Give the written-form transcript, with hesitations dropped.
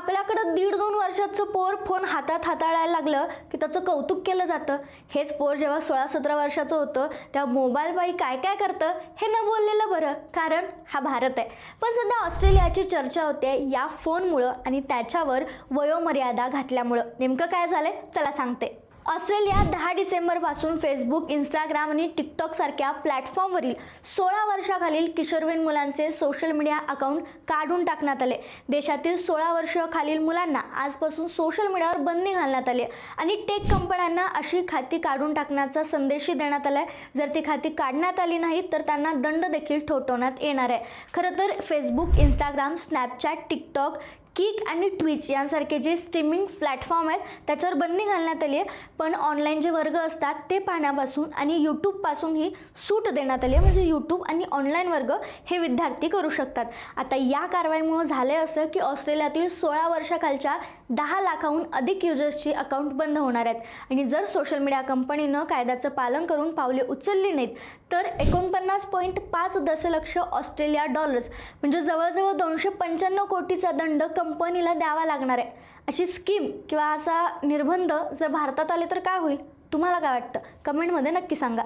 आपल्याकडं 1.5-2 वर्षाचं पोर फोन हातात हाताळायला लागलं की त्याचं कौतुक केलं जातं. हेच पोर जेव्हा 16-17 वर्षाचं होतं तेव्हा मोबाईल बाई काय काय करतं हे न बोललेलं बरं, कारण हा भारत आहे. पण सध्या ऑस्ट्रेलियाची चर्चा होते या फोनमुळं आणि त्याच्यावर वयोमर्यादा घातल्यामुळं. नेमकं काय झालंय चला सांगते. ऑस्ट्रेलिया 10 डिसेंबरपासून फेसबुक, इंस्टाग्राम आणि टिकटॉक सारख्या प्लॅटफॉर्मवरील 16 वर्षाखालील किशोरवयीन मुलांचे सोशल मीडिया अकाउंट काढून टाकण्यात आले. देशातील 16 वर्षाखालील मुलांना आजपासून सोशल मीडियावर बंदी घालण्यात आली आणि टेक कंपन्यांना अशी खाती काढून टाकण्याचा संदेशही देण्यात आलाय. जर ती खाती काढण्यात आली नाहीत तर त्यांना दंड देखील ठोठावण्यात येणार आहे. खरं तर Facebook, Instagram, Snapchat, TikTok, kick आणि ट्विच यांसारखे जे स्ट्रीमिंग प्लॅटफॉर्म आहेत त्याच्यावर बंदी घालण्यात आली आहे. पण ऑनलाईन जे वर्ग असतात ते पाहण्यापासून आणि यूट्यूबपासूनही सूट देण्यात आली आहे. म्हणजे यूट्यूब आणि ऑनलाईन वर्ग हे विद्यार्थी करू शकतात. आता या कारवाईमुळे झाले असं की ऑस्ट्रेलियातील 16 वर्षाखालच्या 10 लाखाहून अधिक युजर्सची अकाउंट बंद होणार आहेत. आणि जर सोशल मीडिया कंपनीनं कायद्याचं पालन करून पावले उचलली नाहीत तर 49.5 दशलक्ष ऑस्ट्रेलिया डॉलर्स म्हणजे जवळजवळ 295 कोटीचा दंड कंपनीला द्यावा लागणार आहे. अशी स्कीम किंवा असा निर्बंध जर भारतात आले तर काय होईल, तुम्हाला काय वाटतं? कमेंटमध्ये नक्की सांगा.